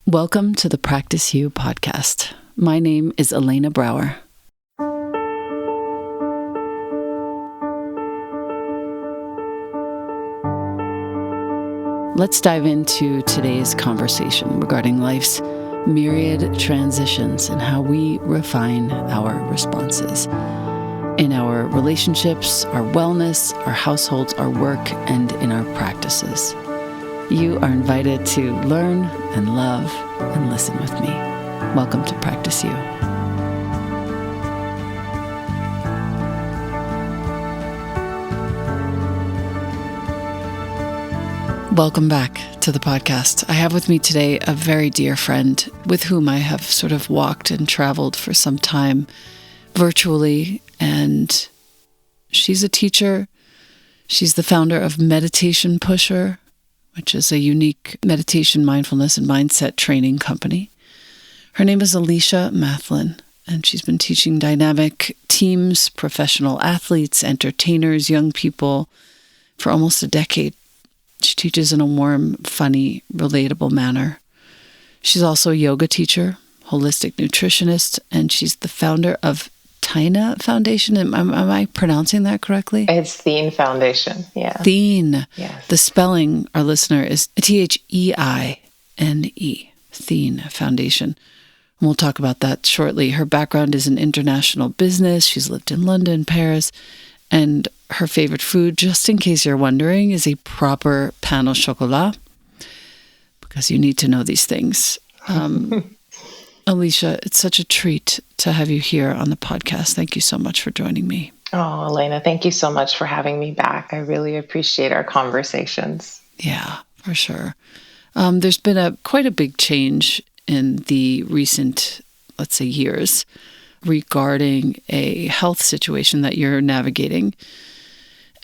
Welcome to the Practice You podcast. My name is Elena Brower. Let's dive into today's conversation regarding life's myriad transitions and how we refine our responses in our relationships, our wellness, our households, our work, and in our practices. You are invited to learn and love and listen with me. Welcome to Practice You. Welcome back to the podcast. I have with me today a very dear friend with whom I have sort of walked and traveled for some time virtually, and she's a teacher. She's the founder of Meditation Pusher, which is a unique meditation, mindfulness, and mindset training company. Her name is Alicia Mathlin, and she's been teaching dynamic teams, professional athletes, entertainers, young people for almost a decade. She teaches in a warm, funny, relatable manner. She's also a yoga teacher, holistic nutritionist, and she's the founder of Theine Foundation. Am I pronouncing that correctly? It's Theine Foundation, yeah. Theine. Yes. The spelling, our listener, is Theine, Theine Foundation. And we'll talk about that shortly. Her background is in international business. She's lived in London, Paris, and her favorite food, just in case you're wondering, is a proper pain au chocolat, because you need to know these things. Alicia, it's such a treat to have you here on the podcast. Thank you so much for joining me. Oh, Elena, thank you so much for having me back. I really appreciate our conversations. Yeah, for sure. There's been quite a big change in the recent, let's say, years regarding a health situation that you're navigating.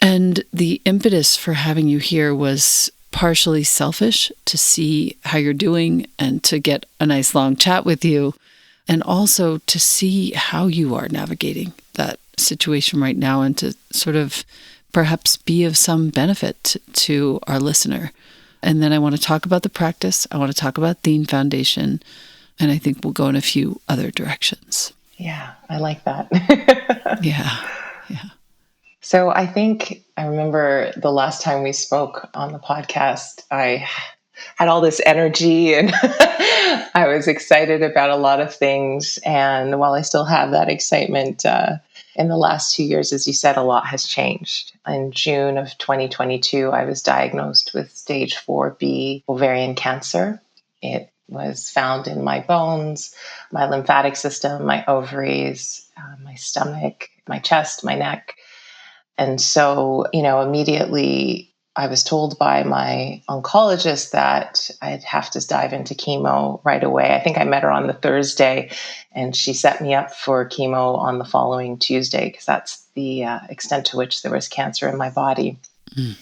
And the impetus for having you here was partially selfish, to see how you're doing and to get a nice long chat with you, and also to see how you are navigating that situation right now and to sort of perhaps be of some benefit to our listener. And then I want to talk about the practice. I want to talk about Theine Foundation, and I think we'll go in a few other directions. Yeah, I like that. Yeah. So I remember the last time we spoke on the podcast, I had all this energy and I was excited about a lot of things. And while I still have that excitement, in the last 2 years, as you said, a lot has changed. In June of 2022, I was diagnosed with stage 4B ovarian cancer. It was found in my bones, my lymphatic system, my ovaries, my stomach, my chest, my neck. And so, immediately I was told by my oncologist that I'd have to dive into chemo right away. I think I met her on the Thursday, and she set me up for chemo on the following Tuesday, because that's the extent to which there was cancer in my body. Mm.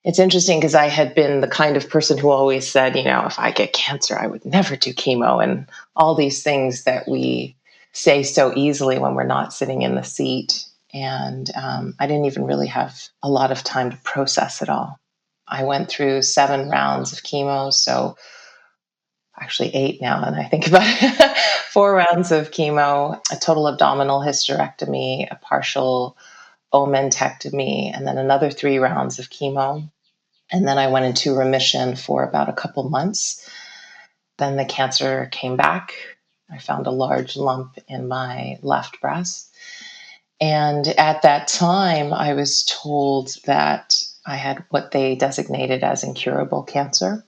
It's interesting because I had been the kind of person who always said, if I get cancer, I would never do chemo, and all these things that we say so easily when we're not sitting in the seat. And I didn't even really have a lot of time to process it all. I went through 7 rounds of chemo, so actually 8 now, and I think about it. 4 rounds of chemo, a total abdominal hysterectomy, a partial omentectomy, and then another 3 rounds of chemo. And then I went into remission for about a couple months. Then the cancer came back. I found a large lump in my left breast. And at that time, I was told that I had what they designated as incurable cancer.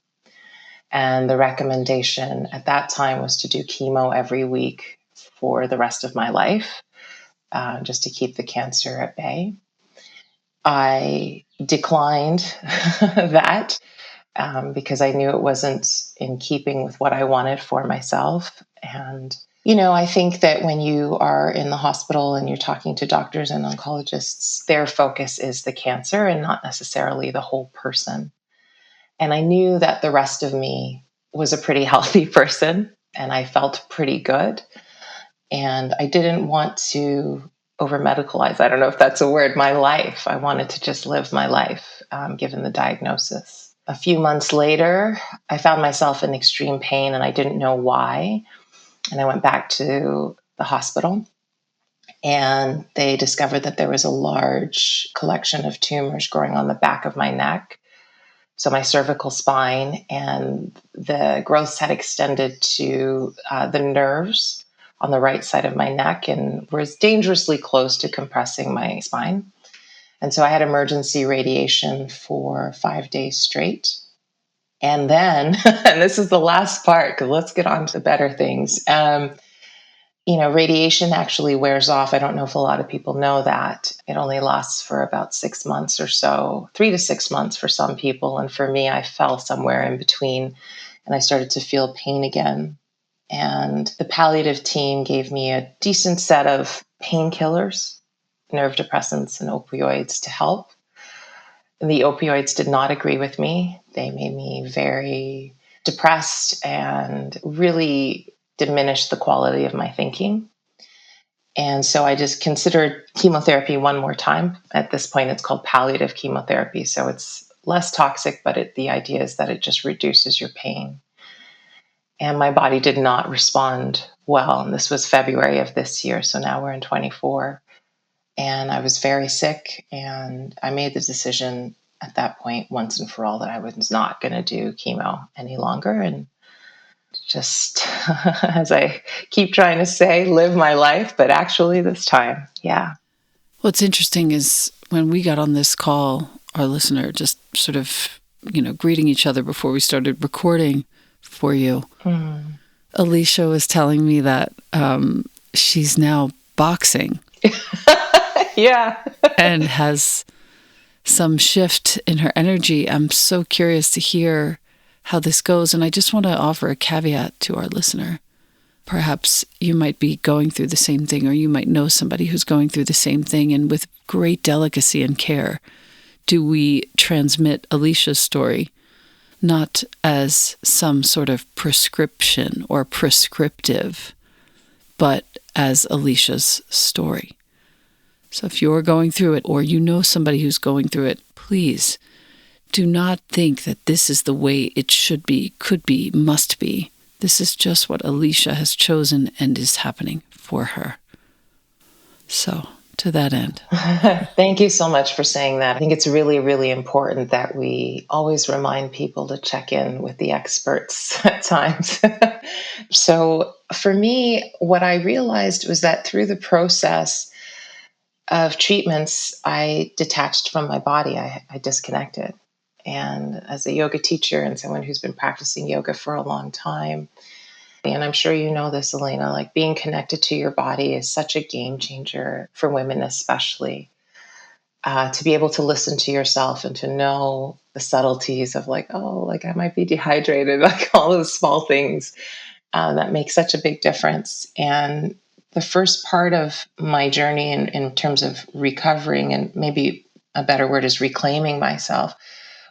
And the recommendation at that time was to do chemo every week for the rest of my life, just to keep the cancer at bay. I declined that because I knew it wasn't in keeping with what I wanted for myself. And I think that when you are in the hospital and you're talking to doctors and oncologists, their focus is the cancer and not necessarily the whole person. And I knew that the rest of me was a pretty healthy person, and I felt pretty good. And I didn't want to over-medicalize, I don't know if that's a word, my life. I wanted to just live my life, given the diagnosis. A few months later, I found myself in extreme pain and I didn't know why. And I went back to the hospital and they discovered that there was a large collection of tumors growing on the back of my neck. So my cervical spine, and the growths had extended to the nerves on the right side of my neck and was dangerously close to compressing my spine. And so I had emergency radiation for 5 days straight. And then, and this is the last part, because let's get on to better things. Radiation actually wears off. I don't know if a lot of people know that. It only lasts for about 6 months or so, 3 to 6 months for some people. And for me, I fell somewhere in between and I started to feel pain again. And the palliative team gave me a decent set of painkillers, nerve depressants, and opioids to help. And the opioids did not agree with me. They made me very depressed and really diminished the quality of my thinking. And so I just considered chemotherapy one more time. At this point, it's called palliative chemotherapy. So it's less toxic, but the idea is that it just reduces your pain. And my body did not respond well. And this was February of this year. So now we're in 24. And I was very sick. And I made the decision at that point, once and for all, that I was not going to do chemo any longer. And just, as I keep trying to say, live my life. But actually, this time, yeah. What's interesting is when we got on this call, our listener just sort of, greeting each other before we started recording for you. Alicia was telling me that she's now boxing. Yeah. And has some shift in her energy. I'm so curious to hear how this goes. And I just want to offer a caveat to our listener. Perhaps you might be going through the same thing, or you might know somebody who's going through the same thing. And with great delicacy and care, do we transmit Alicia's story, not as some sort of prescription or prescriptive, but as Alicia's story. So if you're going through it, or you know somebody who's going through it, please do not think that this is the way it should be, could be, must be. This is just what Alicia has chosen and is happening for her. So, to that end. Thank you so much for saying that. I think it's really, really important that we always remind people to check in with the experts at times. So for me, what I realized was that through the process of treatments, I detached from my body. I disconnected. And as a yoga teacher and someone who's been practicing yoga for a long time, and I'm sure you know this, Elena, like being connected to your body is such a game changer for women, especially. To be able to listen to yourself and to know the subtleties of like, oh, like I might be dehydrated, like all those small things that make such a big difference. And the first part of my journey in terms of recovering, and maybe a better word is reclaiming myself,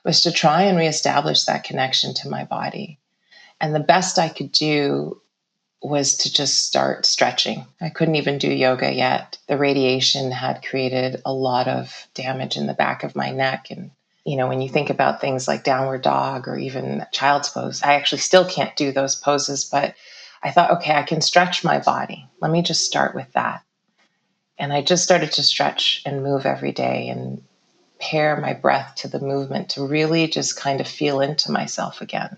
was to try and reestablish that connection to my body. And the best I could do was to just start stretching. I couldn't even do yoga yet. The radiation had created a lot of damage in the back of my neck. And, when you think about things like downward dog or even child's pose, I actually still can't do those poses, but I thought, okay, I can stretch my body. Let me just start with that. And I just started to stretch and move every day and pair my breath to the movement to really just kind of feel into myself again.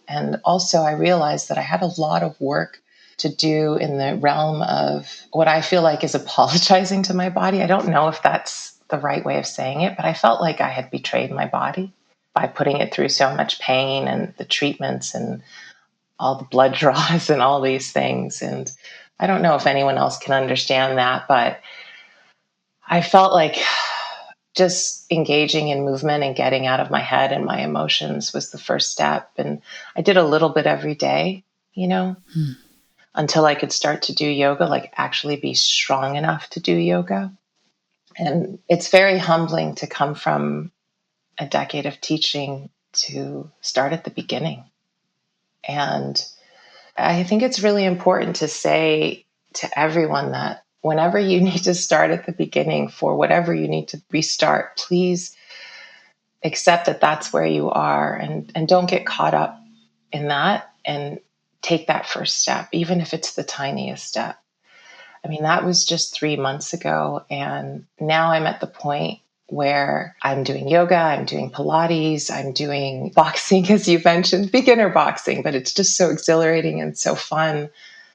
And also I realized that I had a lot of work to do in the realm of what I feel like is apologizing to my body. I don't know if that's the right way of saying it, but I felt like I had betrayed my body by putting it through so much pain and the treatments and all the blood draws and all these things. And I don't know if anyone else can understand that, but I felt like just engaging in movement and getting out of my head and my emotions was the first step. And I did a little bit every day, until I could start to do yoga, like actually be strong enough to do yoga. And it's very humbling to come from a decade of teaching to start at the beginning. And I think it's really important to say to everyone that whenever you need to start at the beginning for whatever you need to restart, please accept that that's where you are, and don't get caught up in that, and take that first step, even if it's the tiniest step. I mean, that was just 3 months ago. And now I'm at the point where I'm doing yoga, I'm doing Pilates, I'm doing boxing, as you mentioned, beginner boxing, but it's just so exhilarating and so fun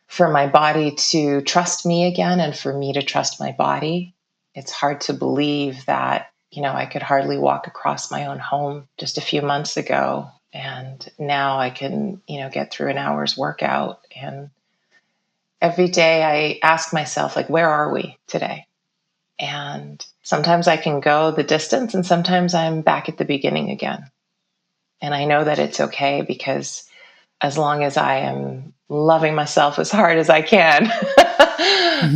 for my body to trust me again and for me to trust my body. It's hard to believe that, I could hardly walk across my own home just a few months ago. And now I can, get through an hour's workout. And every day I ask myself, like, where are we today? And sometimes I can go the distance and sometimes I'm back at the beginning again. And I know that it's okay, because as long as I am loving myself as hard as I can,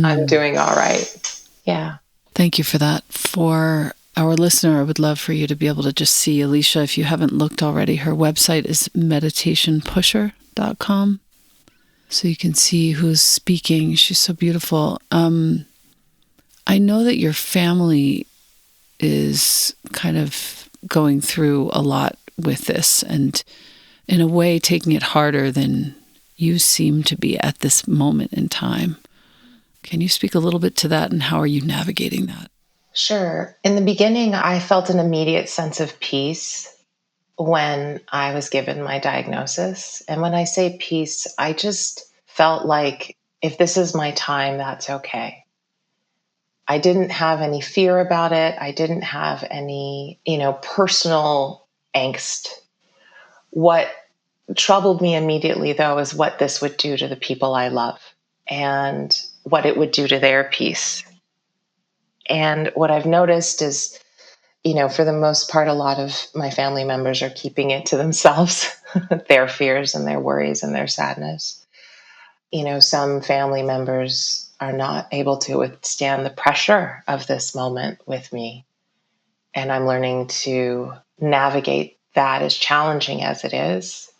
I'm doing all right. Yeah. Thank you for that. For our listener, I would love for you to be able to just see Alicia. If you haven't looked already, her website is meditationpusher.com. So you can see who's speaking. She's so beautiful. I know that your family is kind of going through a lot with this, and in a way taking it harder than you seem to be at this moment in time. Can you speak a little bit to that, and how are you navigating that? Sure. In the beginning, I felt an immediate sense of peace when I was given my diagnosis. And when I say peace, I just felt like, if this is my time, that's okay. I didn't have any fear about it. I didn't have any, personal angst. What troubled me immediately, though, is what this would do to the people I love and what it would do to their peace. And what I've noticed is, for the most part, a lot of my family members are keeping it to themselves, their fears and their worries and their sadness. Some family members are not able to withstand the pressure of this moment with me. And I'm learning to navigate that, as challenging as it is.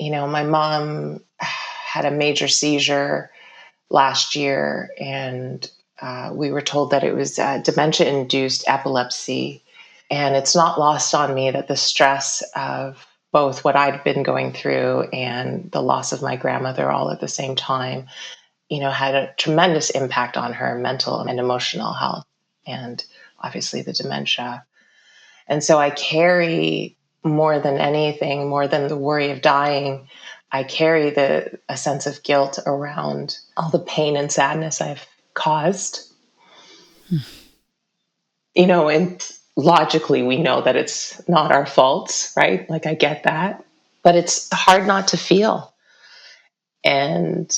My mom had a major seizure last year, and we were told that it was dementia-induced epilepsy. And it's not lost on me that the stress of both what I'd been going through and the loss of my grandmother all at the same time, had a tremendous impact on her mental and emotional health, and obviously the dementia. And so I carry, more than anything, more than the worry of dying, I carry a sense of guilt around all the pain and sadness I've caused. And logically, we know that it's not our faults, right? Like, I get that. But it's hard not to feel. And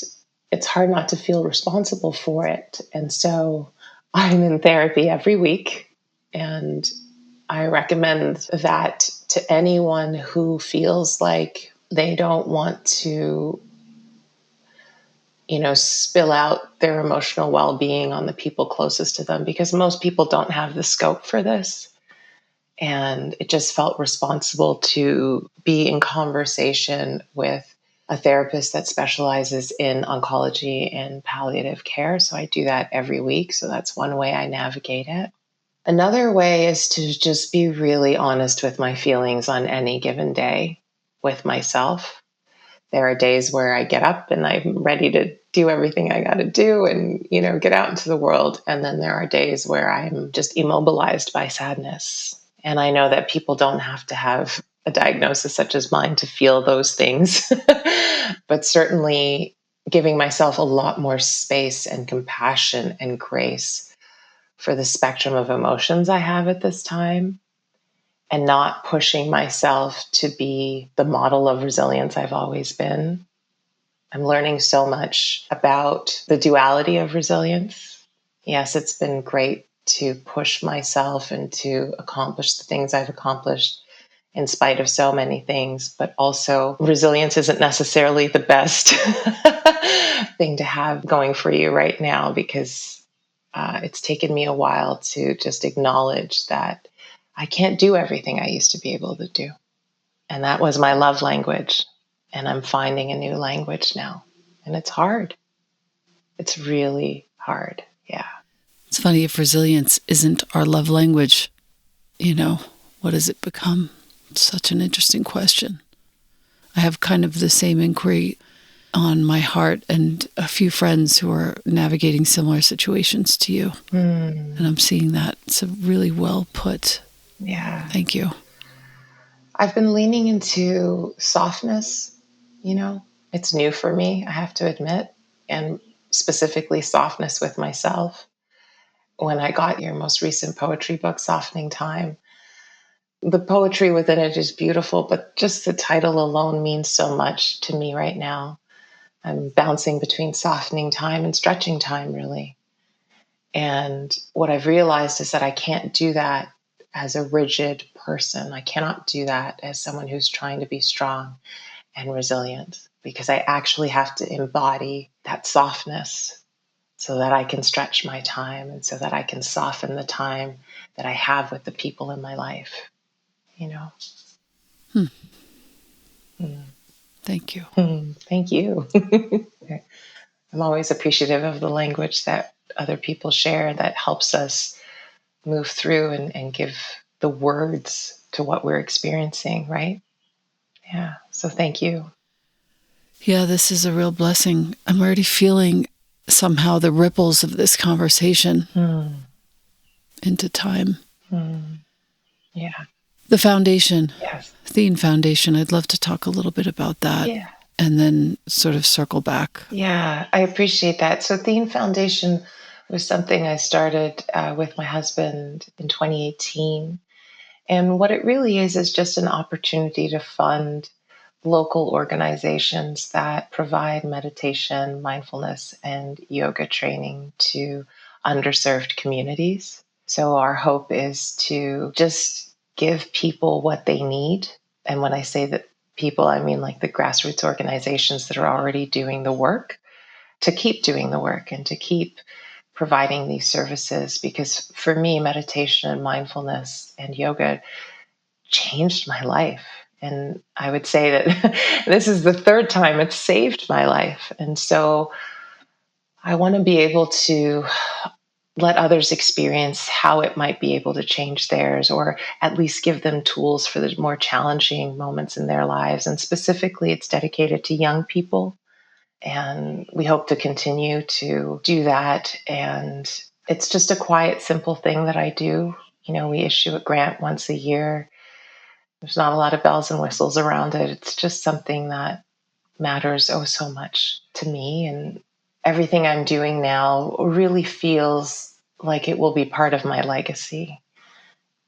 it's hard not to feel responsible for it. And so I'm in therapy every week. And I recommend that to anyone who feels like they don't want to, spill out their emotional well-being on the people closest to them, because most people don't have the scope for this. And it just felt responsible to be in conversation with a therapist that specializes in oncology and palliative care. So I do that every week. So that's one way I navigate it. Another way is to just be really honest with my feelings on any given day with myself. There are days where I get up and I'm ready to do everything I got to do and, get out into the world. And then there are days where I'm just immobilized by sadness. And I know that people don't have to have a diagnosis such as mine to feel those things, but certainly giving myself a lot more space and compassion and grace for the spectrum of emotions I have at this time, and not pushing myself to be the model of resilience I've always been. I'm learning so much about the duality of resilience. Yes, it's been great to push myself and to accomplish the things I've accomplished in spite of so many things, but also resilience isn't necessarily the best thing to have going for you right now, because it's taken me a while to just acknowledge that I can't do everything I used to be able to do. And that was my love language. And I'm finding a new language now. And it's hard. It's really hard. Yeah. It's funny, if resilience isn't our love language, what does it become? Such an interesting question. I have kind of the same inquiry on my heart and a few friends who are navigating similar situations to you. And I'm seeing that. It's a really well put. Yeah. Thank you. I've been leaning into softness, It's new for me, I have to admit, and specifically softness with myself. When I got your most recent poetry book, Softening Time, the poetry within it is beautiful, but just the title alone means so much to me right now. I'm bouncing between softening time and stretching time, really. And what I've realized is that I can't do that as a rigid person. I cannot do that as someone who's trying to be strong and resilient, because I actually have to embody that softness so that I can stretch my time and so that I can soften the time that I have with the people in my life, Hmm. Mm. Thank you. Thank you. I'm always appreciative of the language that other people share that helps us move through and give the words to what we're experiencing, right? Yeah. So thank you. Yeah, this is a real blessing. I'm already feeling somehow the ripples of this conversation into time. Yeah. The foundation, Yes. Theine Foundation, I'd love to talk a little bit about that Yeah. and then sort of circle back. Yeah, I appreciate that. So Theine Foundation was something I started with my husband in 2018. And what it really is just an opportunity to fund local organizations that provide meditation, mindfulness, and yoga training to underserved communities. So our hope is to just give people what they need. And when I say that people, I mean like the grassroots organizations that are already doing the work, to keep doing the work and to keep providing these services. Because for me, meditation and mindfulness and yoga changed my life. And I would say that this is the third time it's saved my life. And so I want to be able to let others experience how it might be able to change theirs, or at least give them tools for the more challenging moments in their lives. And specifically, it's dedicated to young people. And we hope to continue to do that. And it's just a quiet, simple thing that I do. We issue a grant once a year. There's not a lot of bells and whistles around it. It's just something that matters oh so much to me. And everything I'm doing now really feels like it will be part of my legacy.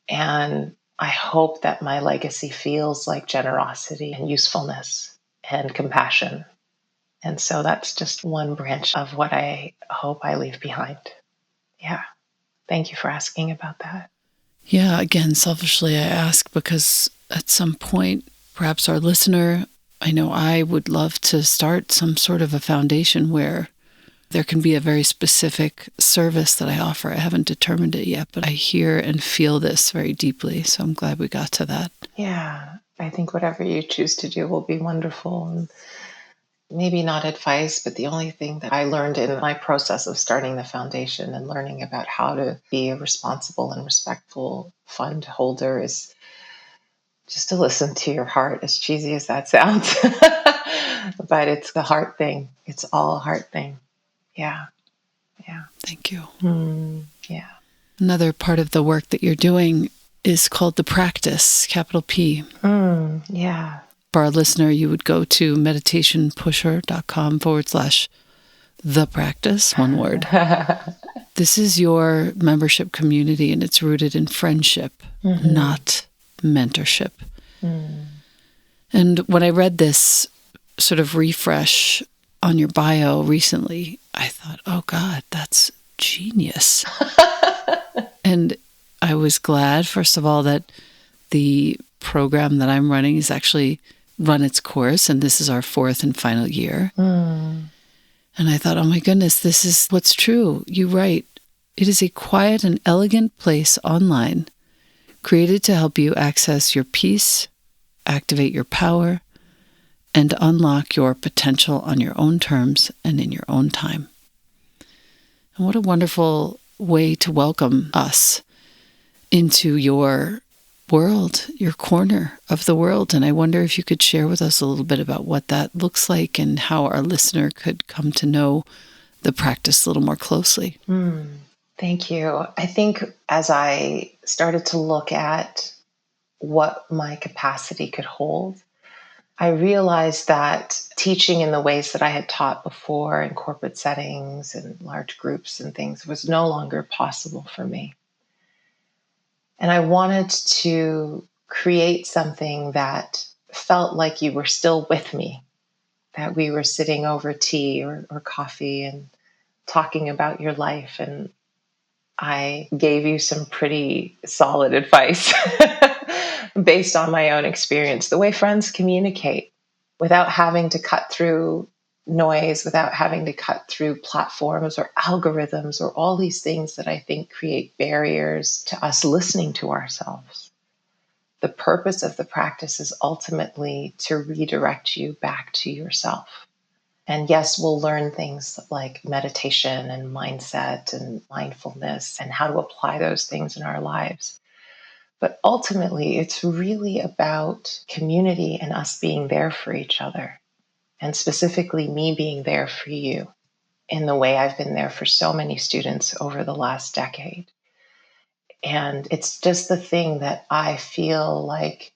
And I hope that my legacy feels like generosity and usefulness and compassion. And so that's just one branch of what I hope I leave behind. Yeah. Thank you for asking about that. Yeah, again, selfishly, I ask because at some point, perhaps our listener, I know I would love to start some sort of a foundation where there can be a very specific service that I offer. I haven't determined it yet, but I hear and feel this very deeply. So I'm glad we got to that. Yeah. I think whatever you choose to do will be wonderful. And maybe not advice, but the only thing that I learned in my process of starting the foundation and learning about how to be a responsible and respectful fund holder is just to listen to your heart, as cheesy as that sounds. But it's the heart thing. It's all a heart thing. Yeah. Yeah. Thank you. Yeah. Another part of the work that you're doing is called the practice, capital P. Yeah. For our listener, you would go to meditationpusher.com/the practice, one word. This is your membership community, and it's rooted in friendship, not mentorship. And when I read this sort of refresh on your bio recently, I thought, oh God, that's genius. And I was glad, first of all, that the program that I'm running has actually run its course, and this is our fourth and final year. And I thought, oh my goodness, this is what's true. You write, it is a quiet and elegant place online, created to help you access your peace, activate your power, and unlock your potential on your own terms and in your own time. And what a wonderful way to welcome us into your world, your corner of the world. And I wonder if you could share with us a little bit about what that looks like and how our listener could come to know the practice a little more closely. Thank you. I think as I started to look at what my capacity could hold, I realized that teaching in the ways that I had taught before in corporate settings and large groups and things was no longer possible for me. And I wanted to create something that felt like you were still with me, that we were sitting over tea or coffee and talking about your life. And I gave you some pretty solid advice based on my own experience, the way friends communicate without having to cut through noise, without having to cut through platforms or algorithms or all these things that I think create barriers to us listening to ourselves. The purpose of the practice is ultimately to redirect you back to yourself. And yes, we'll learn things like meditation and mindset and mindfulness and how to apply those things in our lives. But ultimately, it's really about community and us being there for each other. And specifically, me being there for you in the way I've been there for so many students over the last decade. And it's just the thing that I feel like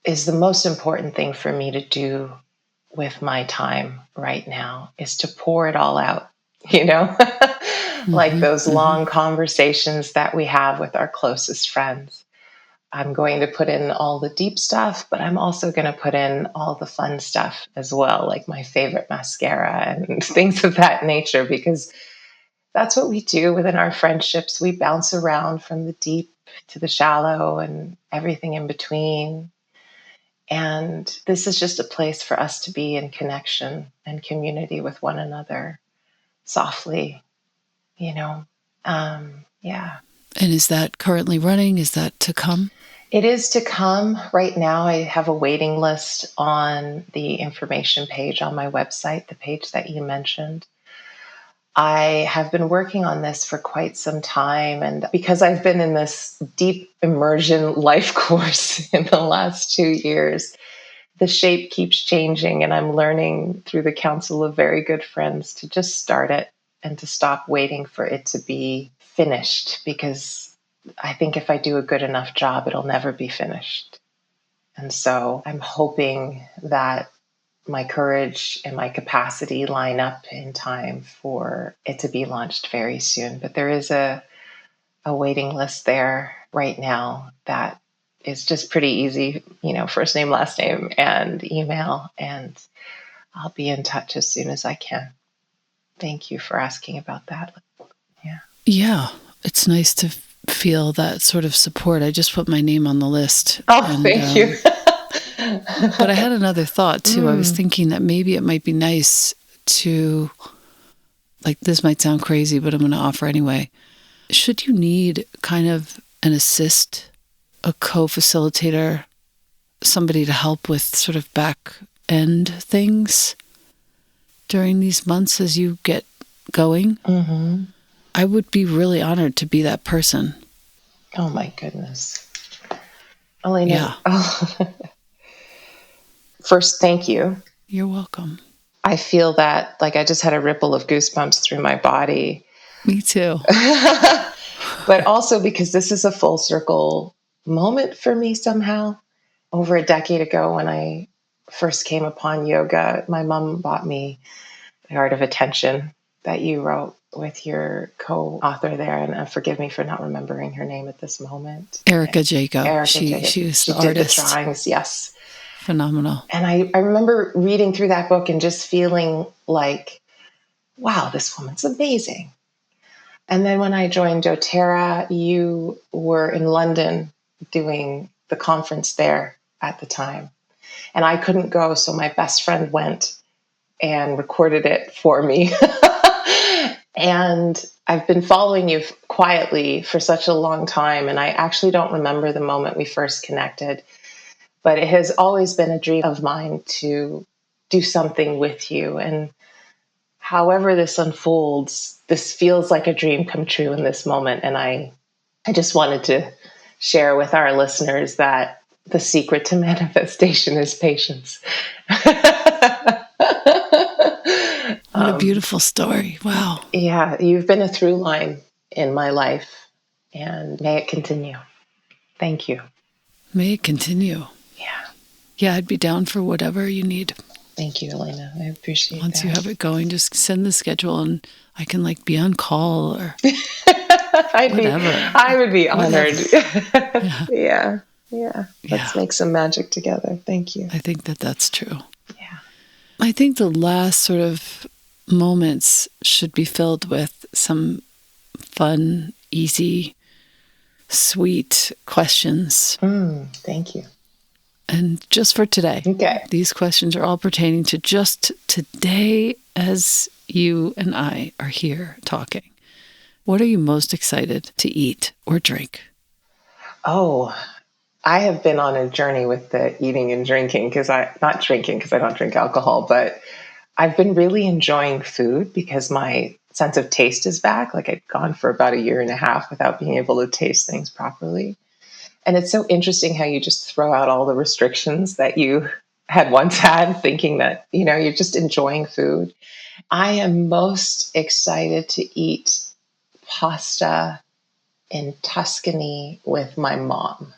is the most important thing for me to do with my time right now is to pour it all out, you know, like those long conversations that we have with our closest friends. I'm going to put in all the deep stuff, but I'm also going to put in all the fun stuff as well, like my favorite mascara and things of that nature, because that's what we do within our friendships. We bounce around from the deep to the shallow and everything in between. And this is just a place for us to be in connection and community with one another softly, you know. Yeah. And is that currently running? Is that to come? It is to come. Right now, I have a waiting list on the information page on my website, the page that you mentioned. I have been working on this for quite some time. And because I've been in this deep immersion life course in the last 2 years, the shape keeps changing. And I'm learning through the counsel of very good friends to just start it and to stop waiting for it to be finished. Because I think if I do a good enough job, it'll never be finished. And so I'm hoping that my courage and my capacity line up in time for it to be launched very soon. But there is a waiting list there right now that is just pretty easy, you know, first name, last name, and email. And I'll be in touch as soon as I can. Thank you for asking about that. Yeah. Yeah. It's nice to feel that sort of support. I just put my name on the list. Oh, thank you. But I had another thought too. I was thinking that maybe it might be nice to, like, this might sound crazy, but I'm going to offer anyway. Should you need kind of an assist, a co-facilitator, somebody to help with sort of back end things during these months as you get going, I would be really honored to be that person. Oh my goodness. Elena, Yeah. First, thank you. You're welcome. I feel that like I just had a ripple of goosebumps through my body. Me too. But also because this is a full circle moment for me somehow. Over a decade ago, when I first came upon yoga, my mom bought me The Art of Attention that you wrote with your co-author there. And forgive me for not remembering her name at this moment. Erica Jacob. Erica She Jacob. was She the did artist. the drawings, yes. Phenomenal. And I remember reading through that book and just feeling like, wow, this woman's amazing. And then when I joined doTERRA, you were in London doing the conference there at the time. And I couldn't go, so my best friend went and recorded it for me. And I've been following you quietly for such a long time, and I actually don't remember the moment we first connected, but it has always been a dream of mine to do something with you. And however this unfolds, this feels like a dream come true in this moment. And I just wanted to share with our listeners that the secret to manifestation is patience. What a beautiful story. Wow. Yeah, you've been a through line in my life, and may it continue. Thank you. May it continue. Yeah. Yeah, I'd be down for whatever you need. Thank you, Elena. I appreciate Once that. you have it going, just send the schedule and I can like be on call or whatever. I would be honored. Yeah. Yeah. Let's make some magic together. Thank you. I think that that's true. Yeah. I think the last sort of moments should be filled with some fun, easy, sweet questions. Thank you. And just for today, okay. These questions are all pertaining to just today as you and I are here talking. What are you most excited to eat or drink? Oh, I have been on a journey with the eating and drinking not drinking because I don't drink alcohol, but I've been really enjoying food because my sense of taste is back. Like I'd gone for about 1.5 years without being able to taste things properly. And it's so interesting how you just throw out all the restrictions that you had once had, thinking that, you're just enjoying food. I am most excited to eat pasta in Tuscany with my mom.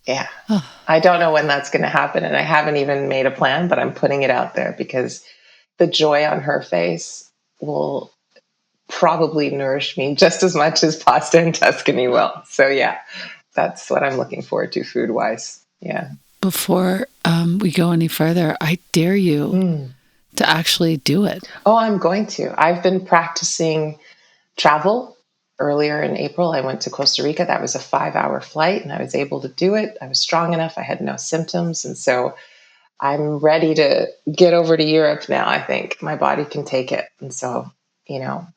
Yeah. I don't know when that's going to happen, and I haven't even made a plan, but I'm putting it out there because the joy on her face will probably nourish me just as much as pasta in Tuscany will. So yeah, that's what I'm looking forward to food-wise. Yeah. Before we go any further, I dare you to actually do it. Oh, I'm going to. I've been practicing travel. Earlier in April, I went to Costa Rica. That was a 5-hour flight, and I was able to do it. I was strong enough. I had no symptoms. And so I'm ready to get over to Europe now. I think my body can take it. And so,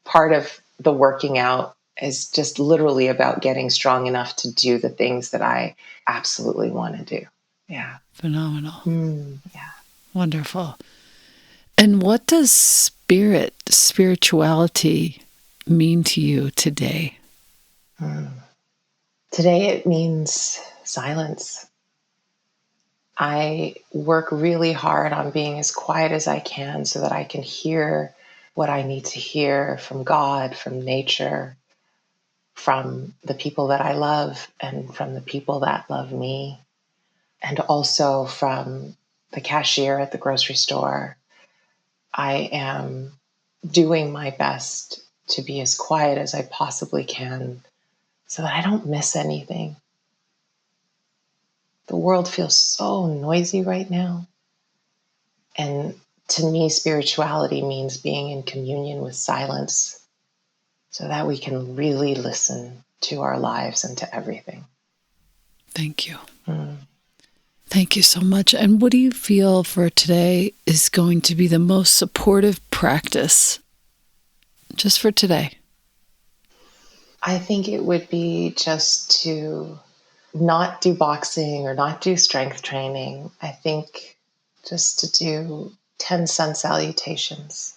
part of the working out is just literally about getting strong enough to do the things that I absolutely want to do. Yeah. Phenomenal. Yeah. Wonderful. And what does spirituality mean to you today? Today it means silence. I work really hard on being as quiet as I can so that I can hear what I need to hear from God, from nature, from the people that I love, and from the people that love me, and also from the cashier at the grocery store. I am doing my best to be as quiet as I possibly can so that I don't miss anything. The world feels so noisy right now. And to me, spirituality means being in communion with silence so that we can really listen to our lives and to everything. Thank you. Thank you so much. And what do you feel for today is going to be the most supportive practice just for today? I think it would be just to not do boxing or not do strength training. I think just to do 10 sun salutations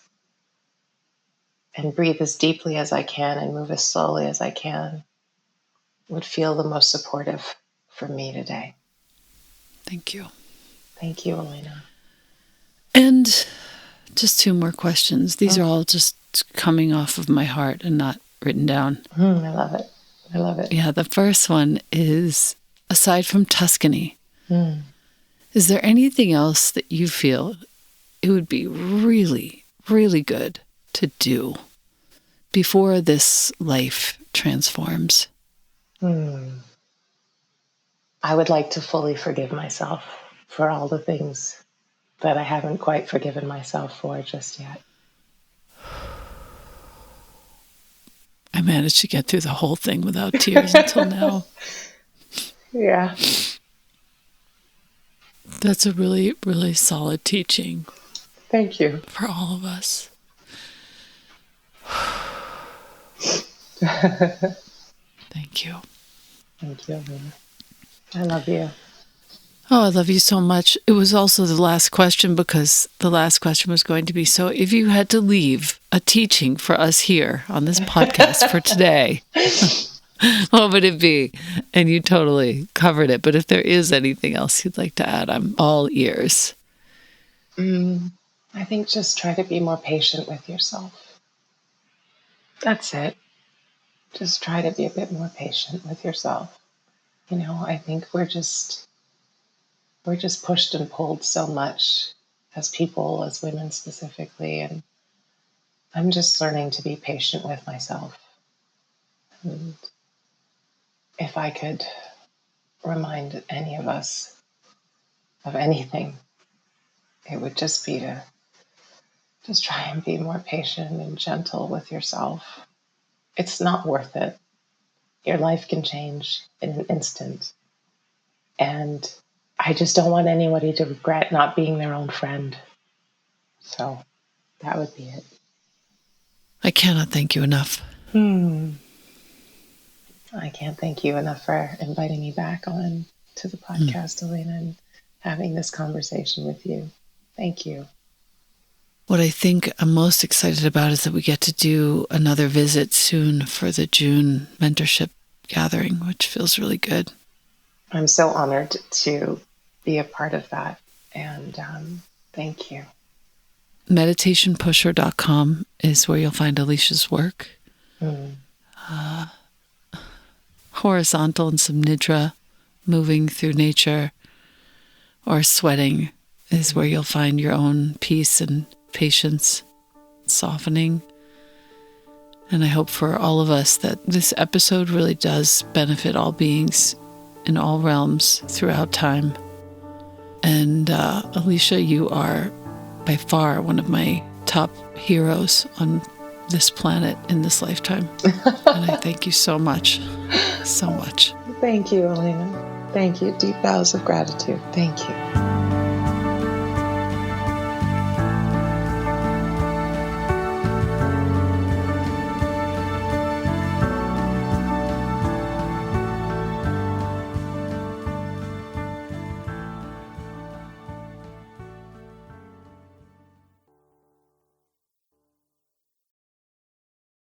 and breathe as deeply as I can and move as slowly as I can would feel the most supportive for me today. Thank you. Thank you, Elena. And just 2 more questions. These are all just coming off of my heart and not written down. I love it. I love it. Yeah, the first one is, aside from Tuscany, is there anything else that you feel it would be really, really good to do before this life transforms? I would like to fully forgive myself for all the things that I haven't quite forgiven myself for just yet. I managed to get through the whole thing without tears until now. Yeah. That's a really, really solid teaching. Thank you. For all of us. Thank you. Thank you, Elena. I love you. Oh, I love you so much. It was also the last question because the last question was going to be, so if you had to leave a teaching for us here on this podcast for today, What would it be? And you totally covered it. But if there is anything else you'd like to add, I'm all ears. I think just try to be more patient with yourself. That's it. Just try to be a bit more patient with yourself. I think we're just pushed and pulled so much as people, as women specifically, and I'm just learning to be patient with myself. And if I could remind any of us of anything, it would just be to just try and be more patient and gentle with yourself. It's not worth it. Your life can change in an instant. And I just don't want anybody to regret not being their own friend. So that would be it. I cannot thank you enough. I can't thank you enough for inviting me back on to the podcast, Elena, and having this conversation with you. Thank you. What I think I'm most excited about is that we get to do another visit soon for the June mentorship gathering, which feels really good. I'm so honored to be a part of that. And thank you. Meditationpusher.com is where you'll find Alicia's work. Horizontal and some nidra, moving through nature, or sweating is where you'll find your own peace and patience, softening. And I hope for all of us that this episode really does benefit all beings in all realms throughout time. And Alicia, you are by far one of my top heroes on this planet in this lifetime. And I thank you so much. So much. Thank you, Elena. Thank you. Deep bows of gratitude. Thank you.